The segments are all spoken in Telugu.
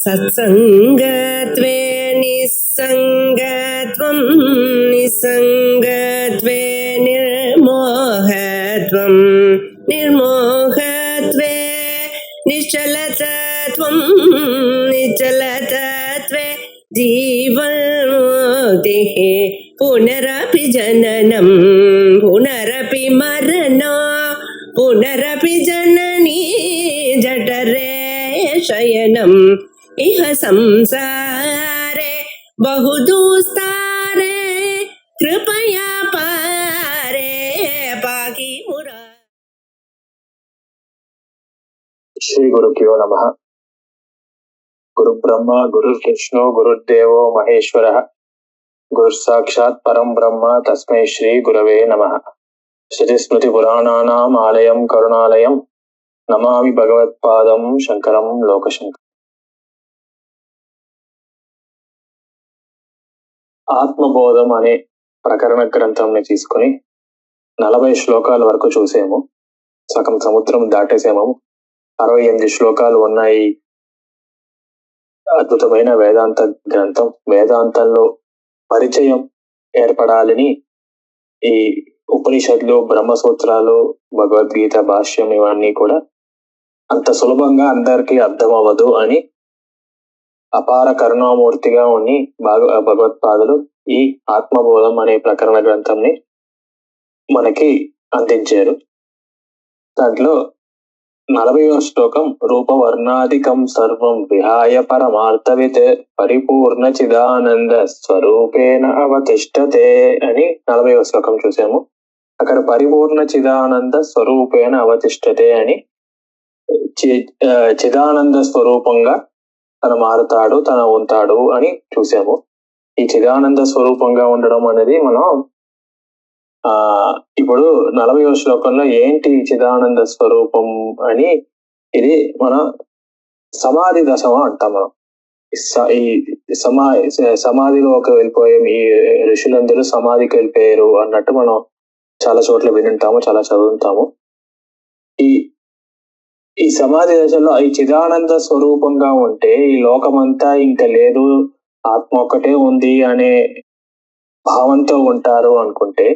సత్సంగత్వే నిస్సంగత్వం నిస్సంగత్వే నిర్మోహత్వం నిర్మోహత్వే నిశ్చలతత్వం నిశ్చలతత్వే జీవన్ముక్తిః పునరపి జననం పునరపి మరణం పునరపి జననీ జఠరే శయనం ఇహ సంసారే బహుదూస్తారే కృపయా పారే పాకి మురా. శ్రీ గురుభ్యో నమః. గురు బ్రహ్మ గురు విష్ణు గురుర్దేవో మహేశ్వర గురు సాక్షాత్ పరం బ్రహ్మ తస్మై శ్రీ గురవే నమః. శ్రుతి స్మృతి పురాణానాం ఆలయం కరుణాలయం నమామి భగవత్పాదం శంకరం లోకశంకరం. ఆత్మబోధం అనే ప్రకరణ గ్రంథంని తీసుకుని 40 శ్లోకాల వరకు చూసాము. సగం సముద్రం దాటేసాము. 68 శ్లోకాలు ఉన్నాయి. అద్భుతమైన వేదాంత గ్రంథం. వేదాంతంలో పరిచయం ఏర్పడాలని ఈ ఉపనిషత్తులు, బ్రహ్మసూత్రాలు, భగవద్గీత భాష్యం ఇవన్నీ కూడా అంత సులభంగా అందరికీ అర్థం అవ్వదు అని అపార కరుణామూర్తిగా ఉన్ని భగవత్పాదులు ఈ ఆత్మబోధం అనే ప్రకరణ గ్రంథంని మనకి అందించారు. దాంట్లో 40వ శ్లోకం రూపవర్ణాదికం సర్వం విహాయ పరమార్థవిత్ పరిపూర్ణ చిదానంద స్వరూపేణ అవతిష్టతే అని 40వ శ్లోకం చూసాము. అక్కడ పరిపూర్ణ చిదానంద స్వరూపేణ అవతిష్టతే అని చిదానంద స్వరూపంగా తన మారుతాడు, తన ఉంటాడు అని చూసాము. ఈ చిదానంద స్వరూపంగా ఉండడం అనేది మనం ఇప్పుడు 40వ శ్లోకంలో ఏంటి చిదానంద స్వరూపం అని, ఇది మన సమాధి దశమ అంటాం. మనం ఈ సమాధిలోకి వెళ్ళిపోయాం, ఈ ఋషులందరూ సమాధికి వెళ్ళిపోయారు అన్నట్టు మనం చాలా చోట్ల వినుంటాము, చాలా చదువుతాము. ఈ సమాధి దశలో ఈ చిదానంద స్వరూపంగా ఉంటే ఈ లోకమంతా ఇంకా లేదు, ఆత్మ ఒక్కటే ఉంది అనే భావంతో ఉంటారు అనుకుంటే,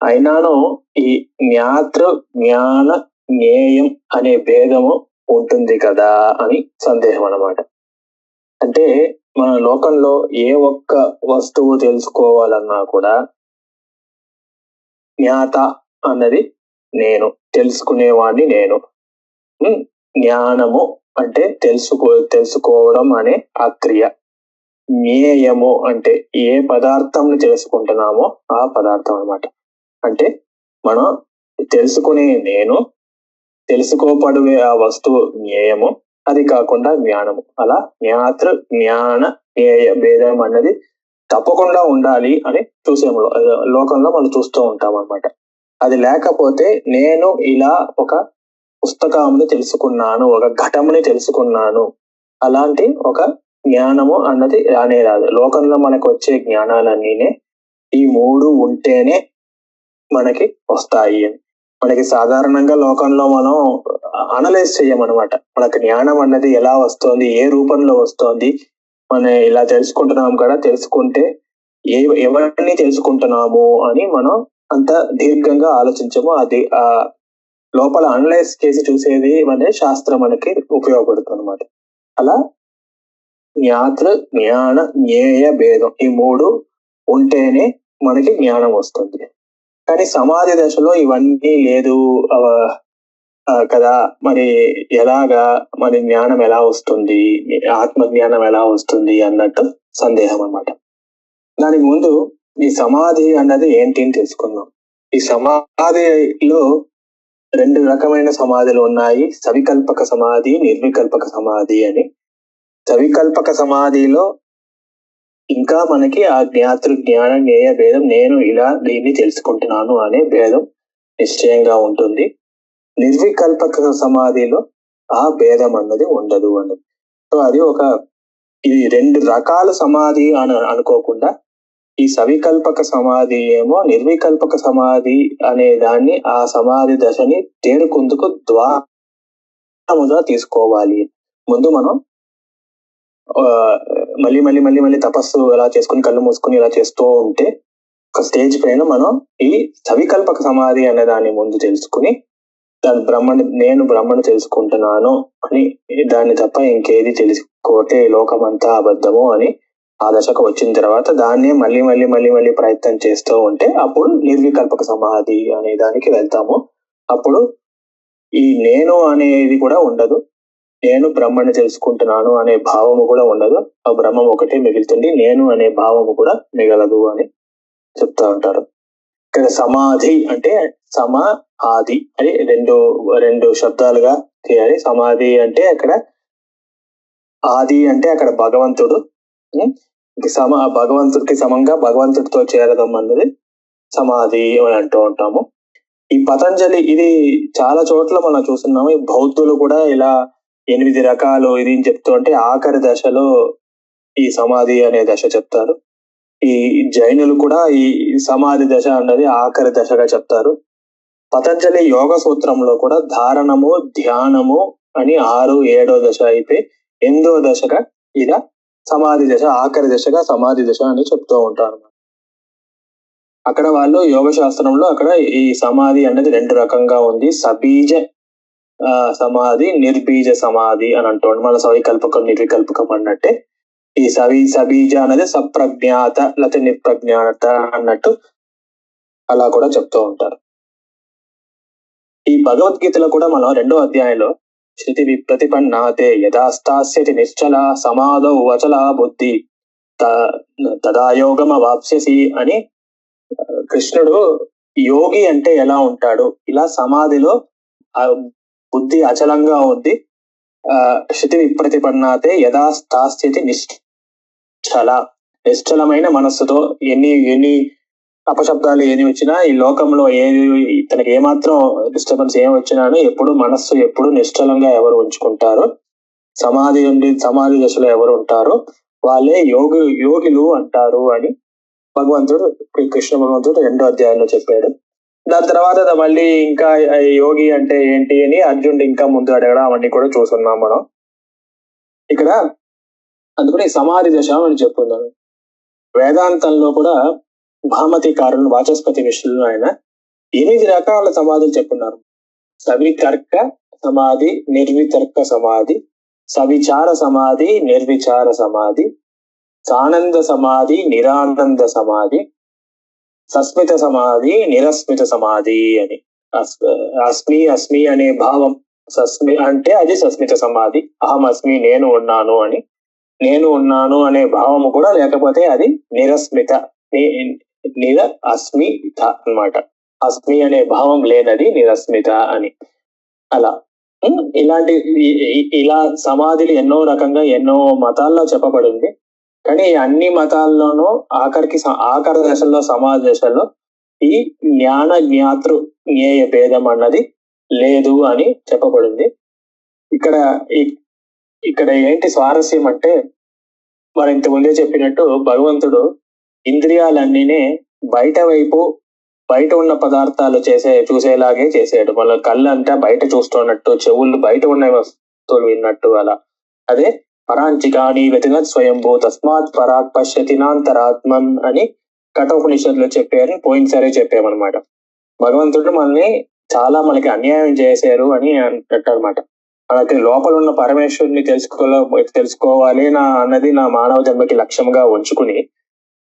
అయినాను ఈ జ్ఞాతృ జ్ఞాన జ్ఞేయం అనే భేదము ఉంటుంది కదా అని సందేహం అన్నమాట. అంటే మన లోకంలో ఏ ఒక్క వస్తువు తెలుసుకోవాలన్నా కూడా జ్ఞాత అన్నది నేను, తెలుసుకునేవాడిని నేను. జ్ఞానము అంటే తెలుసుకోవడం అనే ఆ క్రియ. జ్ఞేయము అంటే ఏ పదార్థంని తెలుసుకుంటున్నామో ఆ పదార్థం అన్నమాట. అంటే మనం తెలుసుకునే నేను, తెలుసుకోబడే ఆ వస్తువు జ్ఞేయము, అది కాకుండా జ్ఞానము. అలా జ్ఞాతృ జ్ఞాన జ్ఞేయ భేదం అన్నది తప్పకుండా ఉండాలి అని చూసాము. లోకంలో మనం చూస్తూ ఉంటాం అన్నమాట. అది లేకపోతే నేను ఇలా ఒక పుస్తకాన్ని తెలుసుకున్నాను, ఒక ఘటముని తెలుసుకున్నాను, అలాంటి ఒక జ్ఞానము అన్నది రానే రాదు. లోకంలో మనకు వచ్చే జ్ఞానాలన్నీనే ఈ 3 ఉంటేనే మనకి వస్తాయి అని. మనకి సాధారణంగా లోకంలో మనం అనలైజ్ చెయ్యమన్నమాట. మనకు జ్ఞానం అన్నది ఎలా వస్తుంది, ఏ రూపంలో వస్తుంది, మనం ఇలా తెలుసుకుంటున్నాం కదా, తెలుసుకుంటే ఎవరిని తెలుసుకుంటున్నాము అని మనం అంత దీర్ఘంగా ఆలోచించము. అది ఆ లోపల అనలైజ్ చేసి చూసేది అనే శాస్త్రం మనకి ఉపయోగపడుతుంది అన్నమాట. అలా జ్ఞాతృ జ్ఞాన జ్ఞేయ భేదం ఈ 3 ఉంటేనే మనకి జ్ఞానం వస్తుంది. కానీ సమాధి దశలో ఇవన్నీ లేదు కదా, మరి ఎలాగా, మరి జ్ఞానం ఎలా వస్తుంది, ఆత్మ జ్ఞానం ఎలా వస్తుంది అన్నట్టు సందేహం అన్నమాట. దానికి ముందు ఈ సమాధి అన్నది ఏంటి అని తెలుసుకుందాం. ఈ సమాధిలో 2 రకమైన సమాధులు ఉన్నాయి. సవికల్పక సమాధి, నిర్వికల్పక సమాధి అని. సవికల్పక సమాధిలో ఇంకా మనకి ఆ జ్ఞాతృ జ్ఞాన జ్ఞేయ భేదం, నేను ఇలా దీన్ని తెలుసుకుంటున్నాను అనే భేదం నిశ్చయంగా ఉంటుంది. నిర్వికల్పక సమాధిలో ఆ భేదం అన్నది ఉండదు అన్నది. సో అది ఇది 2 రకాల సమాధి అని అనుకోకుండా ఈ సవికల్పక సమాధి ఏమో నిర్వికల్పక సమాధి అనే దాన్ని, ఆ సమాధి దశని తేరుకుందుకు ద్వారముగా తీసుకోవాలి. ముందు మనం మళ్ళీ మళ్ళీ మళ్ళీ మళ్ళీ తపస్సు ఎలా చేసుకుని కళ్ళు మూసుకుని ఇలా చేస్తూ ఉంటే ఒక స్టేజ్ పైన మనం ఈ సవికల్పక సమాధి అనే దాన్ని ముందు తెలుసుకుని దాని నేను బ్రహ్మను తెలుసుకుంటున్నాను అని, దాన్ని తప్ప ఇంకేది తెలుసుకోతే లోకమంతా అబద్ధము అని ఆ దశకు వచ్చిన తర్వాత దాన్నే మళ్ళీ మళ్ళీ మళ్ళీ మళ్ళీ ప్రయత్నం చేస్తూ ఉంటే అప్పుడు నిర్వికల్పక సమాధి అనే దానికి వెళ్తాము. అప్పుడు ఈ నేను అనేది కూడా ఉండదు, నేను బ్రహ్మని తెలుసుకుంటున్నాను అనే భావము కూడా ఉండదు, ఆ బ్రహ్మం ఒకటే మిగులుతుంది, నేను అనే భావము కూడా మిగలదు అని చెప్తా ఉంటారు. ఇక్కడ సమాధి అంటే సమ ఆది అని రెండు శబ్దాలుగా చేయాలి. సమాధి అంటే అక్కడ ఆది అంటే అక్కడ భగవంతుడు, భగవంతుడికి సమంగా భగవంతుడితో చేరడం అన్నది సమాధి అని అంటూ ఉంటాము. ఈ పతంజలి ఇది చాలా చోట్ల మనం చూస్తున్నాము. ఈ బౌద్ధులు కూడా ఇలా 8 రకాలు ఇది చెప్తూ ఉంటే ఆఖరి దశలో ఈ సమాధి అనే దశ చెప్తారు. ఈ జైనులు కూడా ఈ సమాధి దశ అన్నది ఆఖరి దశగా చెప్తారు. పతంజలి యోగ సూత్రంలో కూడా ధారణము ధ్యానము అని 6, 7వ దశ అయితే 8వ దశగా ఇలా సమాధి దశ ఆఖరి దశగా సమాధి దశ అని చెప్తూ ఉంటారు. అక్కడ వాళ్ళు యోగ శాస్త్రంలో అక్కడ ఈ సమాధి అనేది 2 రకంగా ఉంది. సబీజ సమాధి, నిర్బీజ సమాధి అని అంటాడు. మన సవికల్పకం నిర్వికల్పకం అన్నట్టే ఈ సబీజ అనేది సప్రజ్ఞాత లేకపోతే నిర్ప్రజ్ఞాత అన్నట్టు అలా కూడా చెప్తూ ఉంటారు. ఈ భగవద్గీతలో కూడా మనం 2వ అధ్యాయంలో శృతి విప్రతిపన్నాతే యథాస్థాస్యతి నిశ్చల సమాధౌ వచల బుద్ధి తదాయోగమ వాప్స్యసి అని కృష్ణుడు యోగి అంటే ఎలా ఉంటాడు, ఇలా సమాధిలో బుద్ధి అచలంగా ఉంది, శృతి విప్రతిపన్నాతే యథాస్థాస్యతి నిశ్చలమైన మనస్సుతో ఎన్ని అపశబ్దాలు ఏది వచ్చినా ఈ లోకంలో ఏది తనకి ఏమాత్రం డిస్టర్బెన్స్ ఏం వచ్చినా ఎప్పుడు మనస్సు ఎప్పుడు నిశ్చలంగా ఎవరు ఉంచుకుంటారో సమాధి దశలో ఎవరు ఉంటారో వాళ్ళే యోగులు అంటారు అని భగవంతుడు కృష్ణ భగవంతుడు 2వ అధ్యాయంలో చెప్పాడు. దాని తర్వాత మళ్ళీ ఇంకా యోగి అంటే ఏంటి అని అర్జునుడు ఇంకా ముందు అడగడం అవన్నీ కూడా చూస్తున్నాం మనం ఇక్కడ. అందుకని సమాధి దశ అని చెప్పుకున్నాను. వేదాంతంలో కూడా భామతికారులు వాచస్పతి ఋషులు ఆయన 8 రకాల సమాధులు చెప్పున్నారు. సవితర్క సమాధి, నిర్వితర్క సమాధి, సవిచార సమాధి, నిర్విచార సమాధి, సానంద సమాధి, నిరానంద సమాధి, సస్మిత సమాధి, నిరస్మిత సమాధి అని. అస్మి అనే భావం సస్మి అంటే అది సస్మిత సమాధి. అహం అస్మి నేను ఉన్నాను అని, నేను ఉన్నాను అనే భావము కూడా లేకపోతే అది నిరస్మిత అస్మిత అన్నమాట. అస్మి అనే భావం లేనది నిరస్మిత అని. అలా ఇలా సమాధులు ఎన్నో రకంగా ఎన్నో మతాల్లో చెప్పబడింది. కానీ అన్ని మతాల్లోనూ ఆఖరి దశలో సమాధి దశలో ఈ జ్ఞాతృ జ్ఞేయ భేదం అన్నది లేదు అని చెప్పబడింది. ఇక్కడ ఏంటి స్వారస్యం అంటే మరి ఇంతకుముందే చెప్పినట్టు భగవంతుడు ఇంద్రియాలన్నీనే బయట ఉన్న పదార్థాలు చూసేలాగే చేసాడు. వాళ్ళ కళ్ళు అంటే బయట చూస్తున్నట్టు, చెవులు బయట ఉన్న వస్తువులు విన్నట్టు అలా. అదే పరాంచికాని వ్యతిగత్ స్వయంభూ తస్మాత్ పరాక్ పశ్యతినాంతరాత్మన్ అని కఠోపనిషత్తులో చెప్పారు. పోయినసారి చెప్పామన్నమాట. భగవంతుడు మనకి అన్యాయం చేశారు అని అంటారన్నమాట. మనకి లోపల ఉన్న పరమేశ్వరుని తెలుసుకోవాలి అన్నది నా మానవ జన్మకి లక్ష్యంగా ఉంచుకుని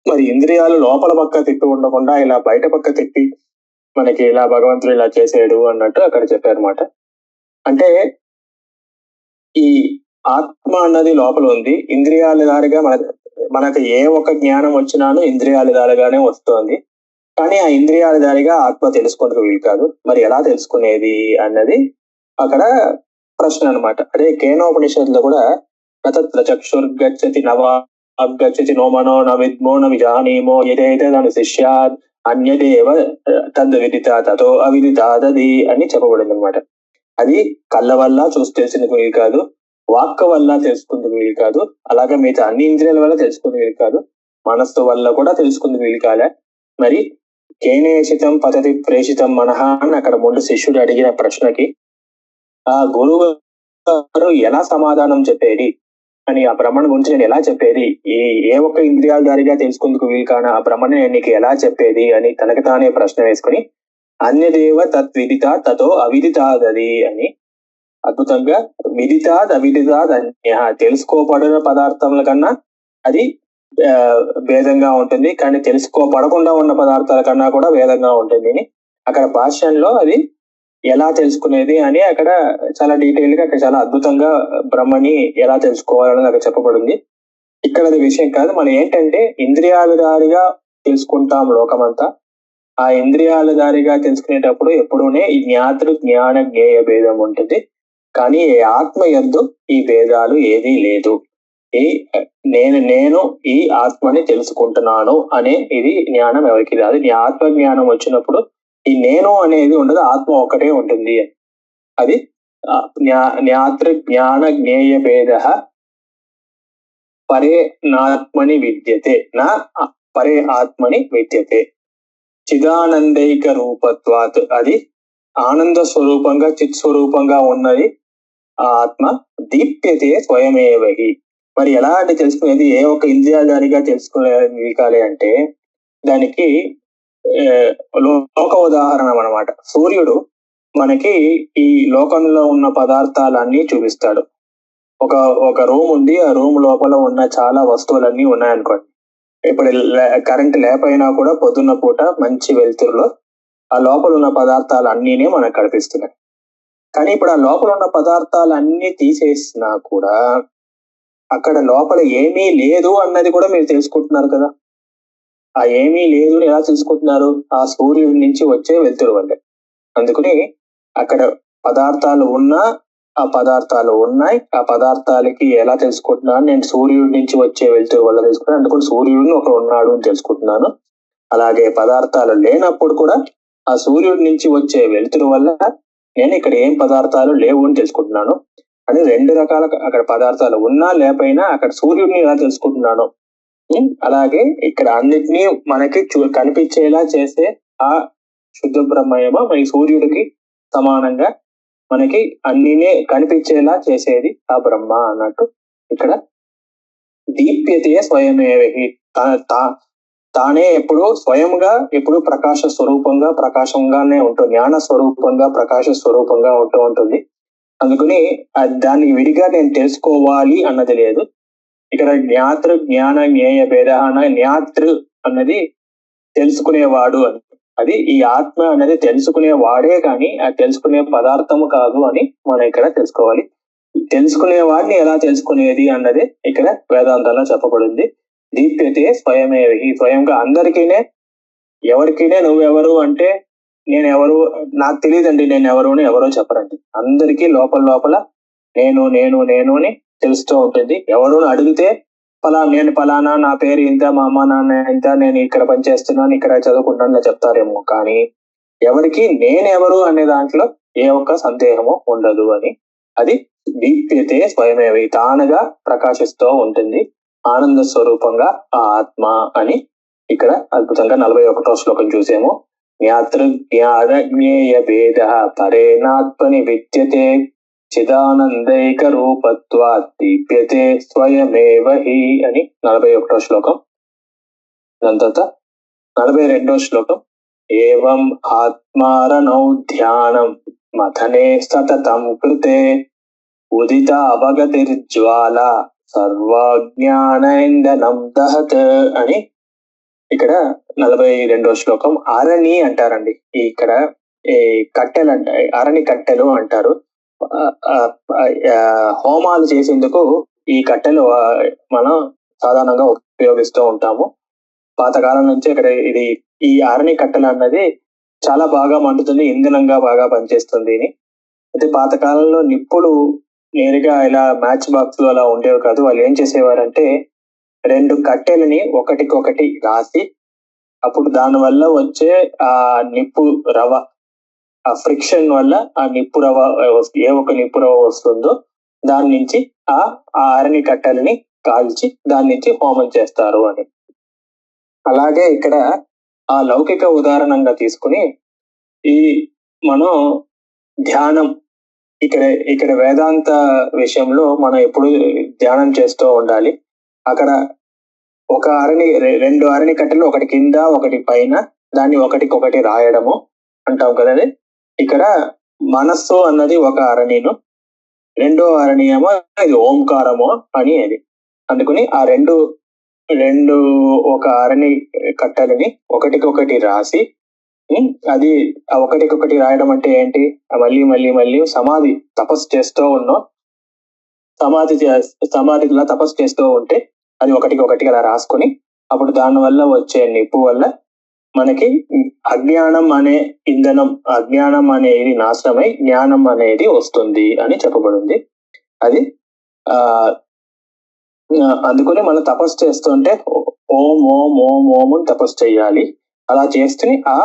మరి ఇంద్రియాలు లోపల పక్క తిప్పి ఉండకుండా ఇలా బయట పక్క తిప్పి మనకి ఇలా భగవంతుడు ఇలా చేసాడు అన్నట్టు అక్కడ చెప్పారన్నమాట. అంటే ఈ ఆత్మ అన్నది లోపల ఉంది. ఇంద్రియాల దారిగా మనకు ఏ ఒక్క జ్ఞానం వచ్చినాను ఇంద్రియాల దారిగానే వస్తుంది. కానీ ఆ ఇంద్రియాల దారిగా ఆత్మ తెలుసుకుంటూ వీలు కాదు. మరి ఎలా తెలుసుకునేది అన్నది అక్కడ ప్రశ్న అన్నమాట. అదే కేనోపనిషత్తులో కూడా నతత్ర చక్షుర్గచ్చతి నవాగచ్చతి నో మనో న విద్మో న విజానీమో ఏదైతే దాని శిష్యాద్ అన్యదేవ తద్ విదిత తతో అవిదితాదది అని చెప్పబడింది అనమాట. అది కళ్ళ వల్ల చూసి తెలిసిన వీలు కాదు, వాక్క వల్ల తెలుసుకుంది వీలు కాదు, అలాగే మిగతా అన్ని ఇంద్రియాల వల్ల తెలుసుకుంది వీలు కాదు, మనస్సు వల్ల కూడా తెలుసుకుంది వీలు కాలే. మరి కేనేషితం పతతి ప్రేషితం మనహ అని అక్కడ ముందు శిష్యుడు అడిగిన ప్రశ్నకి ఆ గురువు గారు ఎలా సమాధానం చెప్పేది అని ఆ బ్రహ్మను గురించి నేను ఎలా చెప్పేది, ఏ ఒక్క ఇంద్రియాలధారిగా తెలుసుకుందుకు వీలు కాని ఆ బ్రహ్మను నేను నీకు ఎలా చెప్పేది అని తనకు తానే ప్రశ్న వేసుకుని అన్యదేవ తద్విదిత తతో అవిదితాదది అని అద్భుతంగా విదితాద్ అవిదితాద్ అన్య, తెలుసుకోబడిన పదార్థముల కన్నా అది భేదంగా ఉంటుంది, కానీ తెలుసుకోబడకుండా ఉన్న పదార్థాల కన్నా కూడా భేదంగా ఉంటుంది అని అక్కడ భాష్యంలో అది ఎలా తెలుసుకునేది అని అక్కడ చాలా డీటెయిల్ గా అక్కడ చాలా అద్భుతంగా బ్రహ్మని ఎలా తెలుసుకోవాలని అక్కడ చెప్పబడింది. ఇక్కడ అది విషయం కాదు, మనం ఏంటంటే ఇంద్రియాల దారిగా తెలుసుకుంటాం లోకమంతా. ఆ ఇంద్రియాల దారిగా తెలుసుకునేటప్పుడు ఎప్పుడూనే ఈ జ్ఞాతృ జ్ఞాన జ్ఞేయ భేదం ఉంటుంది, కానీ ఆత్మ యందు ఈ భేదాలు ఏదీ లేదు. ఈ నేను ఈ ఆత్మని తెలుసుకుంటున్నాను అనే ఇది జ్ఞానం ఎవరికి రాదు. నీ ఆత్మ జ్ఞానం వచ్చినప్పుడు ఈ నేను అనేది ఉండదు, ఆత్మ ఒకటే ఉంటుంది. అది జ్ఞాతృ జ్ఞాన జ్ఞేయ భేద పరే నాత్మని విద్యతే నా పరే ఆత్మని విద్యతే చిదానందైక రూపత్వాత్, అది ఆనంద స్వరూపంగా చిత్ స్వరూపంగా ఉన్నది ఆ ఆత్మ. దీప్యతే స్వయమేవహి, మరి ఎలా అంటే తెలుసుకునేది ఏ ఒక్క ఇంద్రియాధారిగా తెలుసుకోవాలి అంటే దానికి లోక ఉదాహరణ అన్నమాట. సూర్యుడు మనకి ఈ లోకంలో ఉన్న పదార్థాలన్నీ చూపిస్తాడు. ఒక రూమ్ ఉంది, ఆ రూమ్ లోపల ఉన్న చాలా వస్తువులన్నీ ఉన్నాయనుకోండి. ఇప్పుడు కరెంట్ లేకపోయినా కూడా పొద్దున్న పూట మంచి వెలుతురులో ఆ లోపల ఉన్న పదార్థాలు అన్నీనే మనకు కనిపిస్తున్నాయి. కానీ ఇప్పుడు ఆ లోపల ఉన్న పదార్థాలు అన్ని తీసేసినా కూడా అక్కడ లోపల ఏమీ లేదు అన్నది కూడా మీరు తెలుసుకుంటున్నారు కదా. ఆ ఏమీ లేదు ఎలా తెలుసుకుంటున్నారు? ఆ సూర్యుడి నుంచి వచ్చే వెలుతురు వల్లే. అందుకని అక్కడ పదార్థాలు ఉన్నా ఆ పదార్థాలు ఉన్నాయి, ఆ పదార్థాలకి ఎలా తెలుసుకుంటున్నాను నేను? సూర్యుడి నుంచి వచ్చే వెలుతురు వల్ల తెలుసుకుంటాను, అందుకని సూర్యుడిని ఒకడు ఉన్నాడు అని తెలుసుకుంటున్నాను. అలాగే పదార్థాలు లేనప్పుడు కూడా ఆ సూర్యుడి నుంచి వచ్చే వెలుతురు వల్ల నేను ఇక్కడ ఏం పదార్థాలు లేవు అని తెలుసుకుంటున్నాను అని రెండు రకాల అక్కడ పదార్థాలు ఉన్నా లేకపోయినా అక్కడ సూర్యుడిని ఎలా తెలుసుకుంటున్నాను. అలాగే ఇక్కడ అన్నిటినీ మనకి కనిపించేలా చేసే ఆ శుద్ధ బ్రహ్మయమ మన సూర్యుడికి సమానంగా మనకి అన్నినే కనిపించేలా చేసేది ఆ బ్రహ్మ అన్నట్టు ఇక్కడ దీప్యతే స్వయమేవహి, తానే ఎప్పుడు స్వయంగా ఎప్పుడు ప్రకాశ స్వరూపంగా ప్రకాశంగానే ఉంటుంది, జ్ఞాన స్వరూపంగా ప్రకాశ స్వరూపంగా ఉంటూ ఉంటుంది. అందుకని దానికి విడిగా నేను తెలుసుకోవాలి అన్నది లేదు. ఇక్కడ జ్ఞాతృ జ్ఞాన జ్ఞేయ భేద జ్ఞాతృ అన్నది తెలుసుకునేవాడు అని, అది ఈ ఆత్మ అనేది తెలుసుకునేవాడే కానీ ఆ తెలుసుకునే పదార్థము కాదు అని మనం ఇక్కడ తెలుసుకోవాలి. తెలుసుకునే వాడిని ఎలా తెలుసుకునేది అన్నది ఇక్కడ వేదాంతంలో చెప్పబడింది. దీప్యతే స్వయమేవి, ఈ స్వయంగా అందరికీనే ఎవరికీనే నువ్వెవరు అంటే నేను ఎవరు నాకు తెలియదండి, నేను ఎవరు అని ఎవరో చెప్పరండి. అందరికీ లోపల నేను నేను నేను అని తెలుస్తూ ఉంటుంది. ఎవరు అడిగితే నేను ఫలానా, నా పేరు ఇంత, మా అమ్మ నాన్న ఇంత, నేను ఇక్కడ పనిచేస్తున్నాను, ఇక్కడ చదువుకుంటాను చెప్తారేమో, కానీ ఎవరికి నేనెవరు అనే దాంట్లో ఏ ఒక్క సందేహము ఉండదు అని. అది దీప్యతే స్వయమేవి, తానుగా ప్రకాశిస్తూ ఉంటుంది ఆనంద స్వరూపంగా ఆ ఆత్మ అని ఇక్కడ అద్భుతంగా 41వ శ్లోకం చూసేమో. జ్ఞాతృ జ్ఞాన జ్ఞేయ భేద పరేనాత్మని విద్యతే చిదానందైక రూపత్వాత్ దీప్యతే స్వయమేవహి అని 41వ శ్లోకం. దాని తర్వాత 42వ శ్లోకం. ఏవం ఆత్మారణౌ ధ్యానం మథనే సతతం కృతే ఉదిత అవగతిర్జ్వాల సర్వజ్ఞానేందనం దహత్ అని ఇక్కడ 42వ శ్లోకం. అరణి అంటారండి ఇక్కడ, ఈ కట్టెలు అంట, అరణి కట్టెలు అంటారు. హోమాలు చేసేందుకు ఈ కట్టెలు మనం సాధారణంగా ఉపయోగిస్తూ ఉంటాము. పాతకాలం నుంచి ఇక్కడ ఈ అరణి కట్టెలు అన్నది చాలా బాగా మండుతుంది, ఇంధనంగా బాగా పనిచేస్తుంది అని. అయితే పాతకాలంలో నిప్పులు నేరుగా ఇలా మ్యాచ్ బాక్స్ లో అలా ఉండేవి కాదు. వాళ్ళు ఏం చేసేవారంటే 2 కట్టెలని ఒకటికొకటి రాసి అప్పుడు దాని వల్ల వచ్చే ఆ నిప్పు రవ, ఆ ఫ్రిక్షన్ వల్ల ఆ నిప్పు రవ ఏ ఒక్క నిప్పు రవ వస్తుందో దాని నుంచి ఆ అరణి కట్టెలని కాల్చి దాని నుంచి హోమం చేస్తారు అని. అలాగే ఇక్కడ ఆ లౌకిక ఉదాహరణంగా తీసుకుని ఈ మనం ధ్యానం ఇక్కడ ఇక్కడ వేదాంత విషయంలో మనం ఎప్పుడు ధ్యానం చేస్తూ ఉండాలి. అక్కడ ఒక అరణి 2 అరణి కట్టెలు, ఒకటి కింద ఒకటి పైన, దాన్ని ఒకటికొకటి రాయడము అంటాం కదండి. ఇక్కడ మనస్సు అన్నది ఒక అరణిను, రెండో అరణి ఏమో ఇది ఓంకారము అని అది. అందుకని ఆ రెండు ఒక అరణి కట్టెలని ఒకటికొకటి రాసి, అది ఆ ఒకటికొకటి రాయడం అంటే ఏంటి, మళ్ళీ మళ్ళీ మళ్ళీ సమాధి తపస్సు చేస్తూ ఉన్నాం, సమాధిలా తపస్సు చేస్తూ ఉంటే అది ఒకటికొకటి అలా రాసుకొని, అప్పుడు దాని వల్ల వచ్చే నిప్పు వల్ల మనకి అజ్ఞానం అనే ఇంధనం, అజ్ఞానం అనేది నాశనమై జ్ఞానం అనేది వస్తుంది అని చెప్పబడింది. అది అందుకని మనం తపస్సు చేస్తుంటే ఓం ఓం ఓం ఓం అని తపస్సు చేయాలి. అలా చేస్తే ఆ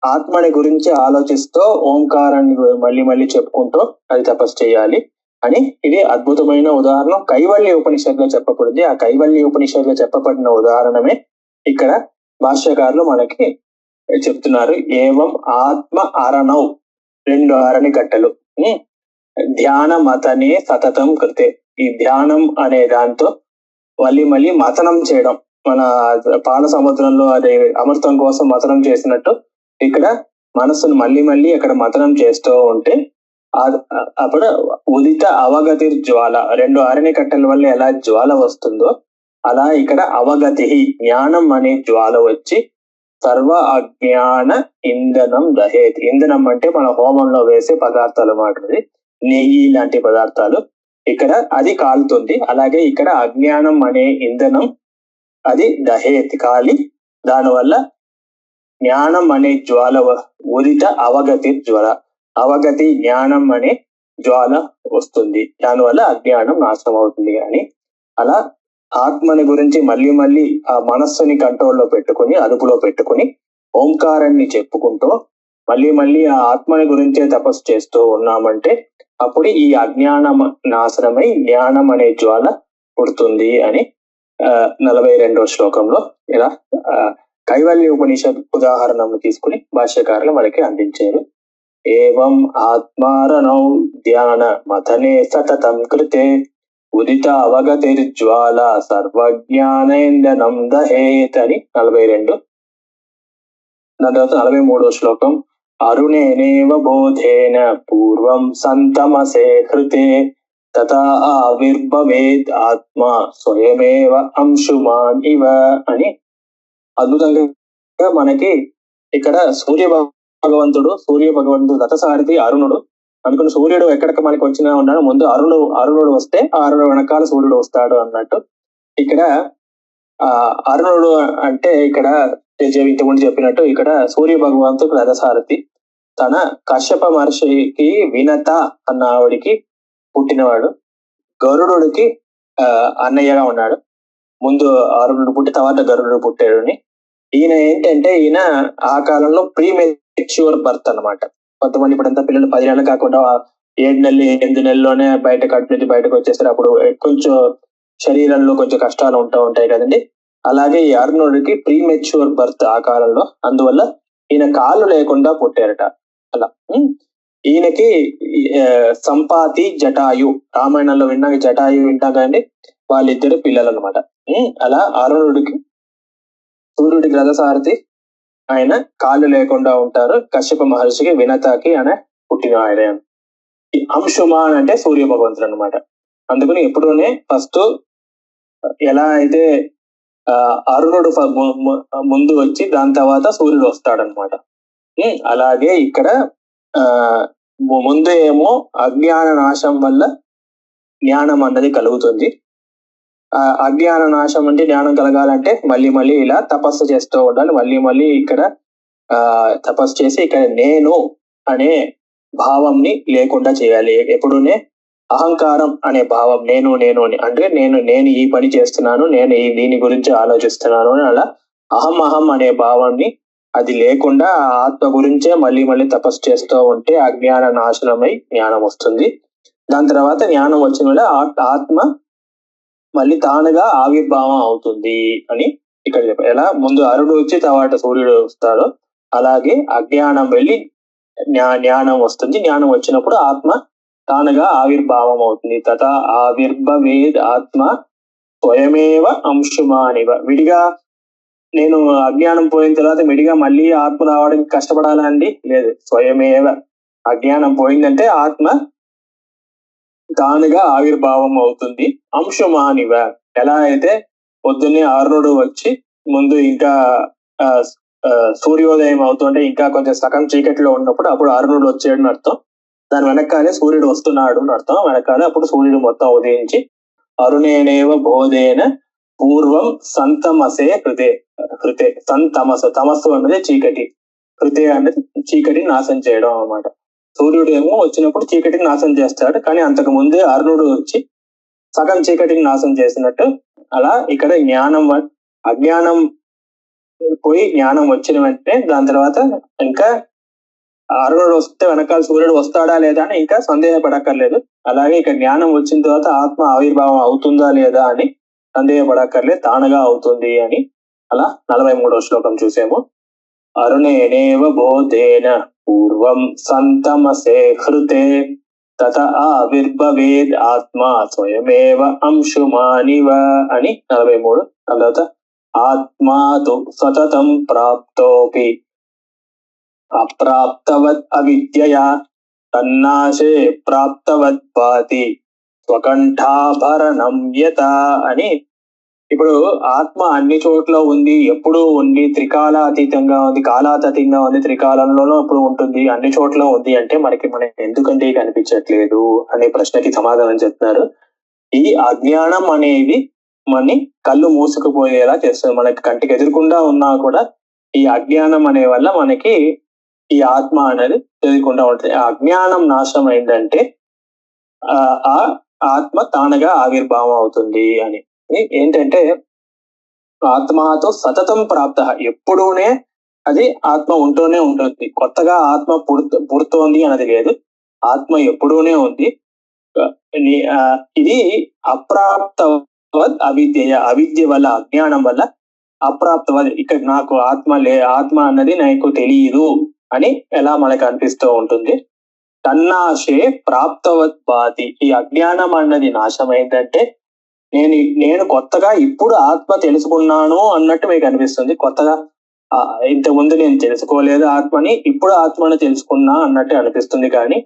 ఆత్మని గురించి ఆలోచిస్తూ ఓంకారాన్ని మళ్ళీ మళ్ళీ చెప్పుకుంటూ అది తపస్సు చేయాలి అని. ఇది అద్భుతమైన ఉదాహరణ కైవల్య ఉపనిషత్తులో చెప్పబడింది. ఆ కైవల్య ఉపనిషత్తులో చెప్పబడిన ఉదాహరణమే ఇక్కడ భాష్యకారులు మనకి చెప్తున్నారు. ఏవం ఆత్మ అరణౌ, 2 అరణి కట్టెలు, ధ్యాన మతనే సతతం కృతే. ఈ ధ్యానం అనే దాంతో మళ్ళీ మళ్ళీ మతనం చేయడం, మన పాల సముద్రంలో అది అమృతం కోసం మతనం చేసినట్టు ఇక్కడ మనస్సును మళ్ళీ మళ్ళీ అక్కడ మతనం చేస్తూ ఉంటే అప్పుడు ఉదిత అవగతి జ్వాల, 2 అరణి కట్టెల వల్ల ఎలా జ్వాల వస్తుందో అలా ఇక్కడ అవగతి జ్ఞానం అనే జ్వాల వచ్చి సర్వ అజ్ఞాన ఇంధనం దహేతి. ఇంధనం అంటే మన హోమంలో వేసే పదార్థాలు మాటది, నెయ్యి లాంటి పదార్థాలు, ఇక్కడ అది కాలుతుంది. అలాగే ఇక్కడ అజ్ఞానం అనే ఇంధనం అది దహేతి కాలి, దానివల్ల జ్ఞానం అనే జ్వాల ఉదిత అవగతి జ్వాల, అవగతి జ్ఞానం అనే జ్వాల వస్తుంది, దానివల్ల అజ్ఞానం నాశనం అవుతుంది అని. అలా ఆత్మని గురించి మళ్ళీ మళ్ళీ ఆ మనస్సుని కంట్రోల్లో పెట్టుకుని, అదుపులో పెట్టుకుని ఓంకారాన్ని చెప్పుకుంటూ మళ్ళీ మళ్ళీ ఆ ఆత్మని గురించే తపస్సు చేస్తూ ఉన్నామంటే అప్పుడు ఈ అజ్ఞానం నాశనమై జ్ఞానం అనే జ్వాల పుడుతుంది అని 42వ శ్లోకంలో ఇలా కైవల్య ఉపనిషత్ ఉదాహరణను తీసుకుని భాష్యకారులు మనకి అందించారు. ఏవం ఆత్మారణౌ ధ్యాన మథనే సతతం కృతే ఉదిత అవగతిర్జ్వాల సర్వజ్ఞానేందనం దహేత్ అని 42. దాని తర్వాత 43వ శ్లోకం అరుణేనేవ బోధేన పూర్వం సంతమసే హృతే తథా ఆవిర్భవేద్ ఆత్మ స్వయమేవ అంశుమాన్ ఇవ అని. అద్భుతంగా మనకి ఇక్కడ సూర్య భగవంతుడు రథసారథి అరుణుడు అనుకున్న. సూర్యుడు ఎక్కడికి మనకి వచ్చినా ఉన్నాడు, ముందు అరుణుడు వస్తే అరుణుడు వెనకాల సూర్యుడు వస్తాడు అన్నట్టు. ఇక్కడ అరుణుడు అంటే ఇక్కడ ఇంతకుముందు చెప్పినట్టు ఇక్కడ సూర్య భగవంతుడు రథసారథి. తన కశ్యప మహర్షికి వినత అన్న ఆవిడికి పుట్టినవాడు. గరుడుడికి అన్నయ్యగా ఉన్నాడు. ముందు అరుణుడు పుట్టి తర్వాత గరుడు పుట్టాడు. ఈయన ఏంటంటే ఈయన ఆ కాలంలో ప్రీమెచ్యూర్ బర్త్ అన్నమాట. కొంతమంది ఇప్పుడంతా పిల్లలు 10 నెలలు కాకుండా 7 నెలలు 8 నెలల్లోనే కట్టు నుంచి బయటకు వచ్చేస్తారు. అప్పుడు కొంచెం శరీరంలో కొంచెం కష్టాలు ఉంటాయి కదండి. అలాగే ఈ అరుణుడికి ప్రీమెచ్యూర్ బర్త్ ఆ కాలంలో, అందువల్ల ఈయన కాళ్ళు లేకుండా పుట్టారట. అలా ఈయనకి సంపాతి జటాయు, రామాయణంలో విన్నాక జటాయు వింటాం కదండి, వాళ్ళిద్దరు పిల్లలు అనమాట. అలా అరుణుడికి సూర్యుడికి రథసారథి, ఆయన కాళ్ళు లేకుండా ఉంటారు. కశ్యప మహర్షికి వినతకి ఆయన పుట్టిన ఆయన. ఈ అంశుమాన్ అంటే సూర్య భగవంతుడు అనమాట. అందుకని ఎప్పుడూనే ఫస్ట్ ఎలా అయితే అరుణుడు ముందు వచ్చి దాని తర్వాత సూర్యుడు వస్తాడనమాట. అలాగే ఇక్కడ ముందు ఏమో అజ్ఞాన నాశం వల్ల జ్ఞానం అన్నది కలుగుతుంది. అజ్ఞాన నాశం అంటే జ్ఞానం కలగాలంటే మళ్ళీ మళ్ళీ ఇలా తపస్సు చేస్తూ ఉండాలి. మళ్ళీ మళ్ళీ ఇక్కడ తపస్సు చేసి ఇక్కడ నేను అనే భావంని లేకుండా చేయాలి. ఎప్పుడునే అహంకారం అనే భావం, నేను అని అంటే నేను ఈ పని చేస్తున్నాను, నేను దీని గురించి ఆలోచిస్తున్నాను అని అలా అహం అనే భావాన్ని అది లేకుండా ఆత్మ గురించే మళ్ళీ మళ్ళీ తపస్సు చేస్తూ ఉంటే అజ్ఞాన నాశనమై జ్ఞానం వస్తుంది. దాని తర్వాత జ్ఞానం వచ్చిన వల్ల ఆత్మ మళ్ళీ తానుగా ఆవిర్భావం అవుతుంది అని ఇక్కడ చెప్పారు. ఎలా ముందు అరుడు వచ్చి తర్వాత సూర్యుడు వస్తాడో అలాగే అజ్ఞానం వెళ్ళి జ్ఞానం వస్తుంది. జ్ఞానం వచ్చినప్పుడు ఆత్మ తానుగా ఆవిర్భావం అవుతుంది. తథా ఆవిర్భవేద్ ఆత్మ స్వయమేవ అంశుమానివ. విడిగా నేను అజ్ఞానం పోయిన తర్వాత విడిగా మళ్ళీ ఆత్మ రావడానికి కష్టపడాలా అండి? లేదు. స్వయమేవ అజ్ఞానం పోయిందంటే ఆత్మ తానుగా ఆవిర్భావం అవుతుంది. అంశుమానివ ఎలా అయితే పొద్దున్నే అరుణుడు వచ్చి ముందు ఇంకా సూర్యోదయం అవుతుంటే ఇంకా కొంచెం సగం చీకటిలో ఉన్నప్పుడు అప్పుడు అరుణుడు వచ్చాడని అర్థం. దాని వెనకాలే సూర్యుడు వస్తున్నాడు అని అర్థం. వెనకాలే అప్పుడు సూర్యుడు మొత్తం ఉదయించి అరుణేనేవ బోధేన పూర్వం సంతమసే హృతే తమస్సు అన్నది చీకటి, హృతే అన్నది చీకటి నాశనం చేయడం అన్నమాట. సూర్యుడు ఏమో వచ్చినప్పుడు చీకటిని నాశనం చేస్తాడు, కానీ అంతకు ముందే అరుణుడు వచ్చి సగం చీకటిని నాశనం చేసినట్టు అలా ఇక్కడ అజ్ఞానం పోయి జ్ఞానం వచ్చిన వెంటనే దాని తర్వాత ఇంకా అరుణుడు వస్తే వెనకాల సూర్యుడు వస్తాడా లేదా అని ఇంకా సందేహపడక్కర్లేదు. అలాగే ఇక జ్ఞానం వచ్చిన తర్వాత ఆత్మ ఆవిర్భావం అవుతుందా లేదా అని సందేహపడక్కర్లేదు, తానుగా అవుతుంది అని. అలా 43వ శ్లోకం చూసాము. అరుణేనేవ బోధేన పూర్వం సంతమసే హృతే తత ఆవిర్భవేద్ ఆత్మ స్వయమేవ అంశుమానివ అని 43. తర్వాత ఆత్మాతు సతతం ప్రాప్తోపి అప్రాప్తవత్ అవిద్యయా తన్నాశే ప్రాప్తవత్ పాతి స్వకంఠాభరణం యత అని. ఇప్పుడు ఆత్మ అన్ని చోట్ల ఉంది, ఎప్పుడూ ఉంది, త్రికాలాతీతంగా ఉంది, కాలాతీతంగా ఉంది, త్రికాలంలోనూ ఎప్పుడు ఉంటుంది, అన్ని చోట్ల ఉంది అంటే మనకి ఎందుకంటే కనిపించట్లేదు అనే ప్రశ్నకి సమాధానం చెప్తున్నారు. ఈ అజ్ఞానం అనేది మనని కళ్ళు మూసుకుపోయేలా చేస్తుంది. మనకి కంటికి ఎదురకుండా ఉన్నా కూడా ఈ అజ్ఞానం అనే వల్ల మనకి ఈ ఆత్మ అనేది తెలియకుండా ఉంటుంది. ఆ అజ్ఞానం నాశనం అయిందంటే ఆ ఆత్మ తానుగా ఆవిర్భావం అవుతుంది అని. ఏంటంటే ఆత్మతో సతతం ప్రాప్త, ఎప్పుడూనే అది ఆత్మ ఉంటూనే ఉంటుంది. కొత్తగా ఆత్మ పుడుతోంది అన్నది లేదు, ఆత్మ ఎప్పుడూనే ఉంది. ఇది అప్రాప్తవద్ అవిద్య వల్ల, అజ్ఞానం వల్ల అప్రాప్తవద్, ఇక్కడ నాకు ఆత్మ అన్నది నాకు తెలియదు అని ఎలా మనకు అనిపిస్తూ ఉంటుంది. తన్నాశే ప్రాప్తవత్ భాతి, ఈ అజ్ఞానం అన్నది నాశమైందంటే నేను కొత్తగా ఇప్పుడు ఆత్మ తెలుసుకున్నాను అన్నట్టు మీకు అనిపిస్తుంది. కొత్తగా ఇంతకుముందు నేను తెలుసుకోలేదు ఆత్మని, ఇప్పుడు ఆత్మని తెలుసుకున్నా అన్నట్టు అనిపిస్తుంది. కానీ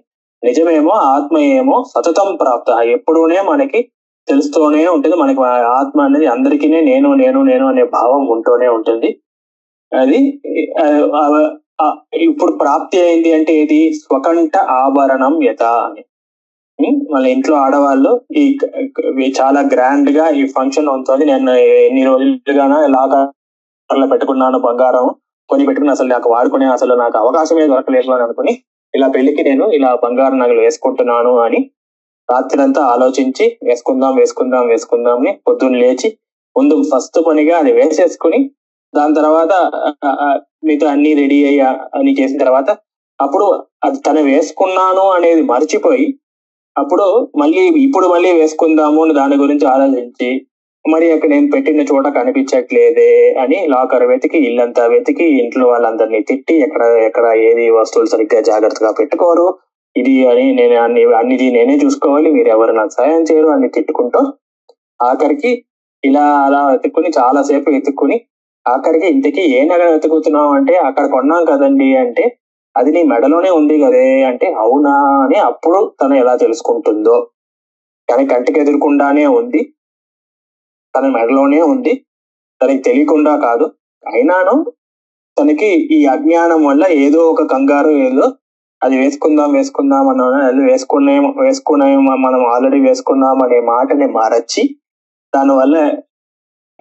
నిజమేమో ఆత్మ ఏమో సతతం ప్రాప్త, ఎప్పుడూనే మనకి తెలుస్తూనే ఉంటుంది. మనకి ఆత్మ అనేది అందరికీ నేను నేను నేను అనే భావం ఉంటూనే ఉంటుంది. అది ఇప్పుడు ప్రాప్తి అయింది అంటే ఏది? స్వకంఠ ఆభరణం యత అని. వాళ్ళ ఇంట్లో ఆడవాళ్ళు ఈ చాలా గ్రాండ్ గా ఈ ఫంక్షన్ ఉంటుంది. నేను ఎన్ని రోజులుగానో లాకర్లో పెట్టుకున్నాను బంగారం కొని పెట్టుకుని, అసలు నాకు వాడుకునే అసలు నాకు అవకాశమే దొరకలేదు అని అనుకుని ఇలా పెళ్లికి నేను ఇలా బంగారు నగలు వేసుకుంటున్నాను అని రాత్రంతా ఆలోచించి వేసుకుందాం అని పొద్దున్న లేచి ముందు ఫస్ట్ పనిగా అది వేసేసుకుని దాని తర్వాత మీతో అన్ని రెడీ అని చేసిన తర్వాత అప్పుడు అది తను వేసుకున్నాను అనేది మర్చిపోయి అప్పుడు మళ్ళీ వేసుకుందాము అని దాని గురించి ఆలోచించి మరి అక్కడ నేను పెట్టిన చోట కనిపించట్లేదే అని లాకర్ వెతికి ఇల్లంతా వెతికి ఇంట్లో వాళ్ళందరినీ తిట్టి ఎక్కడ ఏది వస్తువులు సరిగ్గా జాగ్రత్తగా పెట్టుకోరు, ఇది అని నేను అన్నిది నేనే చూసుకోవాలి, మీరు ఎవరు నాకు సాయం చేయరు అని తిట్టుకుంటూ ఆఖరికి ఇలా అలా వెతుక్కుని చాలాసేపు వెతుక్కుని ఆఖరికి ఇంతకీ ఏ నగ వెతుకుతున్నావు అంటే అక్కడ కొన్నాం కదండి అంటే అది నీ మెడలోనే ఉంది కదే అంటే అవునా అని అప్పుడు తను ఎలా తెలుసుకుంటుందో. కానీ కంటికి ఎదురకుండానే ఉంది, తన మెడలోనే ఉంది, తనకి తెలియకుండా కాదు. అయినాను తనకి ఈ అజ్ఞానం వల్ల ఏదో ఒక కంగారు, ఏదో అది వేసుకుందాం అన్న వేసుకున్నాము మనం ఆల్రెడీ వేసుకున్నాం అనే మాటని మరచి దానివల్ల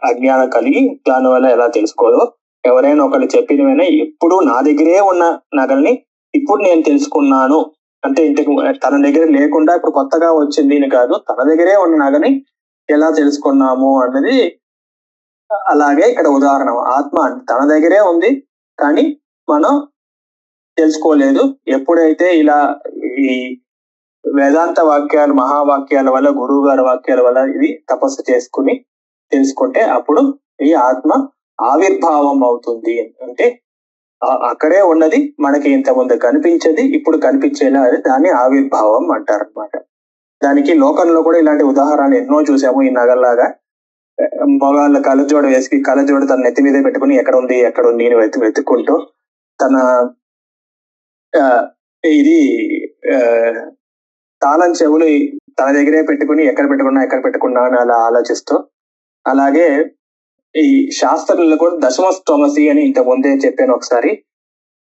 అజ్ఞానం కలిగి దానివల్ల ఎలా తెలుసుకోదో. ఎవరైనా ఒకళ్ళు చెప్పినవైనా ఇప్పుడు నా దగ్గరే ఉన్న నగల్ని ఇప్పుడు నేను తెలుసుకున్నాను అంటే ఇంతకు తన దగ్గర లేకుండా ఇప్పుడు కొత్తగా వచ్చింది అని కాదు, తన దగ్గరే ఉన్న నగని ఎలా తెలుసుకున్నాము అన్నది. అలాగే ఇక్కడ ఉదాహరణ, ఆత్మ తన దగ్గరే ఉంది కానీ మనం తెలుసుకోలేదు. ఎప్పుడైతే ఇలా ఈ వేదాంత వాక్యాలు మహావాక్యాల వల్ల, గురువు గారి వాక్యాల వల్ల ఇది తపస్సు చేసుకుని తెలుసుకుంటే అప్పుడు ఈ ఆత్మ ఆవిర్భావం అవుతుంది. అంటే అక్కడే ఉన్నది, మనకి ఇంతకుముందు కనిపించేది ఇప్పుడు కనిపించేలా, దాన్ని ఆవిర్భావం అంటారు అనమాట. దానికి లోకంలో కూడా ఇలాంటి ఉదాహరణలు ఎన్నో చూసాము. ఈ నగల్లాగా మగాళ్ళ కళ్ళజోడు వేసి కళ్ళజోడు తన నెత్తి మీద పెట్టుకుని ఎక్కడ ఉంది అని వెతుక్కుంటూ తన ఇది తాళం చెవులు తన దగ్గరే పెట్టుకుని ఎక్కడ పెట్టుకున్నా అని అలా ఆలోచిస్తూ, అలాగే ఈ శాస్త్రంలో కూడా దశమస్తోమసి అని ఇంత ముందే చెప్పాను ఒకసారి.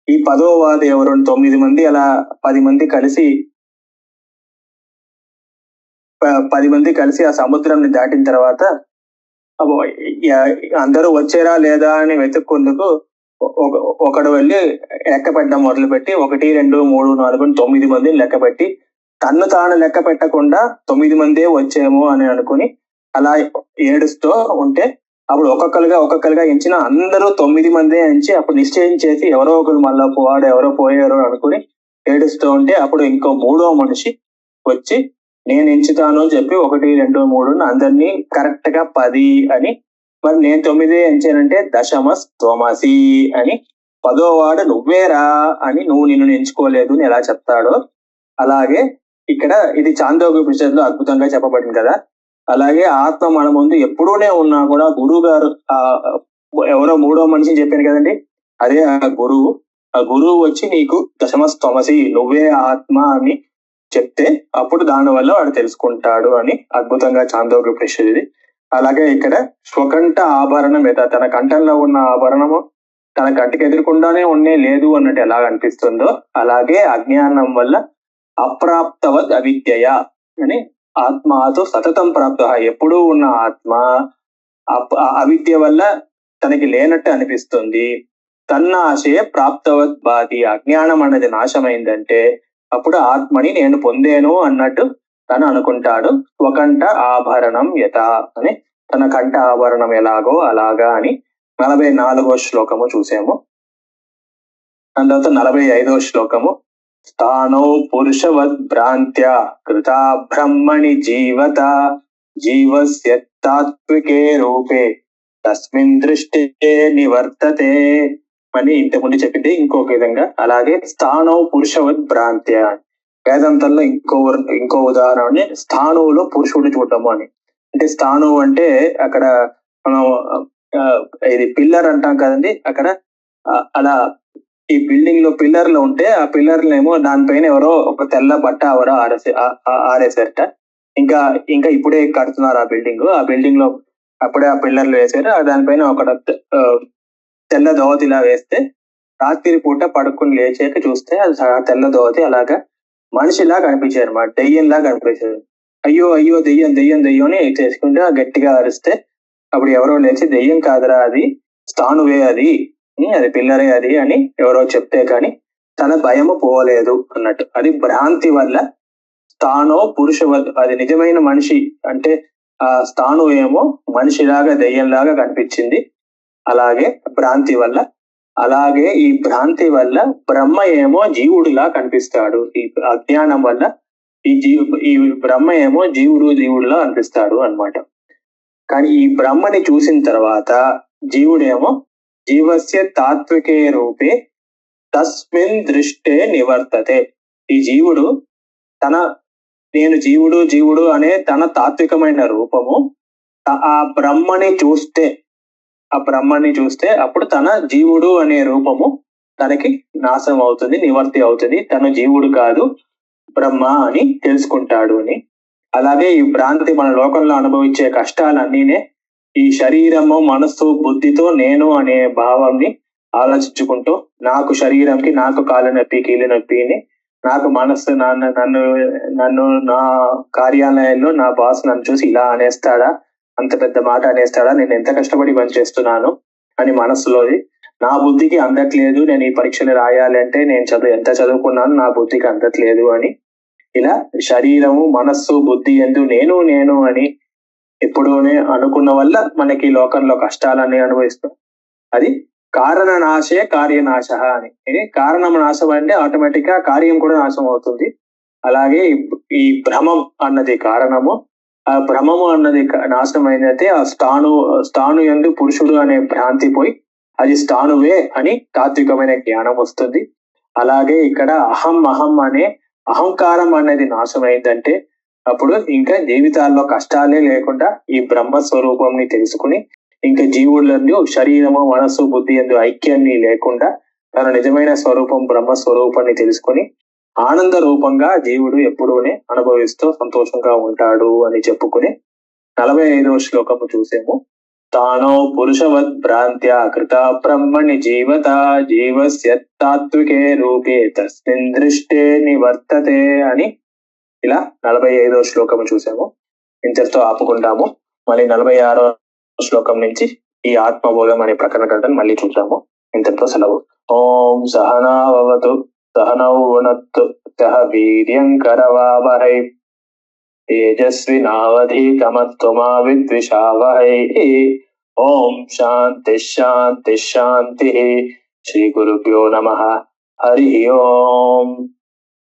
ఈ 10వ వాది ఎవరు 9 మంది అలా 10 మంది కలిసి ఆ సముద్రాన్ని దాటిన తర్వాత అందరూ వచ్చారా లేదా అని వెతుక్కుందుకు ఒకడు వెళ్ళి లెక్క పెట్టడం మొదలుపెట్టి 1, 2, 3, 4, 9 మందిని లెక్క పెట్టి తన్ను తాను లెక్క పెట్టకుండా 9 మందే వచ్చేమో అని అనుకుని అలా ఏడుస్తూ ఉంటే, అప్పుడు ఒక్కొక్కరుగా ఎంచిన అందరూ 9 మందే ఎంచి అప్పుడు నిశ్చయం చేసి ఎవరో ఒకరు మళ్ళా పోవాడు, ఎవరో పోయారు అనుకుని ఏడుస్తూ ఉంటే, అప్పుడు ఇంకో 3వ మనిషి వచ్చి నేను ఎంచుతాను అని చెప్పి 1, 2, 3 అందరినీ కరెక్ట్ గా 10 అని, మరి నేను 9 ఎంచానంటే దశమస్తోమసి అని 10వ వాడు నువ్వేరా అని నిన్ను ఎంచుకోలేదు అని ఎలా చెప్తాడో, అలాగే ఇక్కడ ఇది చాందోగ్యోపనిషత్తులో అద్భుతంగా చెప్పబడింది కదా. అలాగే ఆత్మ మన ముందు ఎప్పుడూనే ఉన్నా కూడా గురువు గారు ఎవరో 3వ మనిషిని చెప్పాను కదండి, అదే ఆ గురువు వచ్చి నీకు దశమస్తోమసి నువ్వే ఆత్మ అని చెప్తే అప్పుడు దానివల్ల వాడు తెలుసుకుంటాడు అని అద్భుతంగా చాందోగ్యోపనిషత్తు ఇది. అలాగే ఇక్కడ స్వకంఠ ఆభరణం తన కంఠంలో ఉన్న ఆభరణము తన కంటికి ఎదురకుండానే లేదు అన్నట్టు ఎలా అనిపిస్తుందో, అలాగే అజ్ఞానం వల్ల అప్రాప్తవద్ అవిద్యయ అని ఆత్మతో సతతం ప్రాప్త ఎప్పుడూ ఉన్న ఆత్మ అవిద్య వల్ల తనకి లేనట్టు అనిపిస్తుంది. తన్నాశే ప్రాప్తవద్ బాధి అజ్ఞానం అన్నది నాశమైందంటే అప్పుడు ఆత్మని నేను పొందేను అన్నట్టు తను అనుకుంటాడు. స్వకంఠ ఆభరణం యథ అని తన కంఠ ఆభరణం ఎలాగో అలాగా అని 44వ శ్లోకము చూసాము. దాని తర్వాత 45వ శ్లోకము స్థానో పురుషవద్ భ్రాంత్య కృతా బ్రహ్మణి జీవత జీవస్య తాత్వికే రూపే తస్మిన్ దృష్టే నివర్తతే అని ఇంతకుముందు చెప్పింది ఇంకొక విధంగా. అలాగే స్థానో పురుషవద్ భ్రాంత్య వేదాంతంలో ఇంకో ఉదాహరణ స్థానువులో పురుషుడు చూడటము అని. అంటే స్థాను అంటే అక్కడ మనం ఇది పిల్లర్ అంటాం కదండి, అక్కడ అలా ఈ బిల్డింగ్ లో పిల్లర్లు ఉంటే ఆ పిల్లర్లు ఏమో దానిపైన ఎవరో ఒక తెల్ల బట్ట ఎవరో ఆరేసారట. ఇంకా ఇప్పుడే కడుతున్నారు ఆ బిల్డింగ్ లో అప్పుడే ఆ పిల్లర్లు వేసారు. దానిపైన ఒక తెల్ల దోవతిలా వేస్తే రాత్రి పూట పడుకుని లేచాక చూస్తే అది తెల్ల దోవతి అలాగా మనిషిలా కనిపించారు అన్నమాట, దెయ్యంలా కనిపించారు. అయ్యో అయ్యో దెయ్యం దెయ్యం దెయ్యం అని చేసుకుంటే గట్టిగా అరిస్తే అప్పుడు ఎవరో లేచి దెయ్యం కాదురా అది స్థానువే అది పిల్లరే అది అని ఎవరో చెప్తే కానీ తన భయము పోలేదు అన్నట్టు. అది భ్రాంతి వల్ల స్థానో అది నిజమైన మనిషి అంటే ఆ స్థాను ఏమో మనిషిలాగా దెయ్యంలాగా కనిపించింది. అలాగే భ్రాంతి వల్ల అలాగే ఈ భ్రాంతి వల్ల బ్రహ్మ ఏమో జీవుడిలా కనిపిస్తాడు. ఈ అజ్ఞానం వల్ల ఈ బ్రహ్మ ఏమో జీవుడులా అనిపిస్తాడు అన్నమాట. కానీ ఈ బ్రహ్మని చూసిన తర్వాత జీవుడేమో జీవస్య తాత్వికే రూపే తస్మిన్ దృష్టే నివర్తతే. ఈ జీవుడు నేను జీవుడు అనే తన తాత్వికమైన రూపము ఆ బ్రహ్మని చూస్తే అప్పుడు తన జీవుడు అనే రూపము తనకి నాశనం అవుతుంది, నివర్తి అవుతుంది. తను జీవుడు కాదు బ్రహ్మ అని తెలుసుకుంటాడు అని. అలాగే ఈ భ్రాంతి మన లోకంలో అనుభవించే కష్టాలన్నీనే ఈ శరీరము మనస్సు బుద్ధితో నేను అనే భావాన్ని ఆలోచించుకుంటూ నాకు శరీరంకి నాకు కాళ్ళ నొప్పి కీళ్ళ నొప్పిని నాకు మనస్సు నన్ను నా కార్యాలయంలో నా బాస్ నన్ను చూసి ఇలా అనేస్తాడా, అంత పెద్ద మాట అనేస్తాడా, నేను ఎంత కష్టపడి పని చేస్తున్నాను అని మనస్సులోది. నా బుద్ధికి అందట్లేదు, నేను ఈ పరీక్షలు రాయాలి అంటే నేను ఎంత చదువుకున్నాను నా బుద్ధికి అందట్లేదు అని ఇలా శరీరము మనస్సు బుద్ధి ఎందు నేను అని ఎప్పుడూనే అనుకున్న వల్ల మనకి లోకంలో కష్టాలన్నీ అనుభవిస్తాం. అది కారణ నాశే కార్యనాశ అని. కారణం నాశం అంటే ఆటోమేటిక్ గా కార్యం కూడా నాశం అవుతుంది. అలాగే ఈ భ్రమం అన్నది కారణము, ఆ భ్రమము అన్నది నాశనం అయిందంటే ఆ స్థాను యందు పురుషుడు అనే భ్రాంతి పోయి అది స్థానువే అని తాత్వికమైన జ్ఞానం వస్తుంది. అలాగే ఇక్కడ అహం అహం అనే అహంకారం అనేది నాశమైందంటే అప్పుడు ఇంకా జీవితాల్లో కష్టాలే లేకుండా ఈ బ్రహ్మ స్వరూపంని తెలుసుకుని ఇంకా జీవులందు శరీరము మనస్సు బుద్ధి ఎందు ఐక్యాన్ని లేకుండా తన నిజమైన స్వరూపం బ్రహ్మ స్వరూపాన్ని తెలుసుకుని ఆనంద రూపంగా జీవుడు ఎప్పుడూనే అనుభవిస్తూ సంతోషంగా ఉంటాడు అని చెప్పుకుని 45వ శ్లోకము చూసాము. తానో పురుషవత్ భ్రాంత్యా కృత బ్రహ్మణి జీవత జీవస్య తాత్వికే రూపే తస్మిన్ దృష్టే నివర్తతే అని ఇలా 45వ శ్లోకము చూసాము. ఇంతటితో ఆపుకుంటాము. మళ్ళీ 46వ శ్లోకం నుంచి ఈ ఆత్మబోధం అనే ప్రకరణ గ్రంథం మళ్ళీ చూద్దాము. ఇంతటితో సెలవు. ఓం సహనావతు సహనౌ భునత్తు సహ వీర్యం కరవావహై తేజస్వినావధీతమస్తు మా విద్విషావహై. ఓం శాంతి శాంతి శాంతి. శ్రీ గురుభ్యో నమః. హరి ఓం.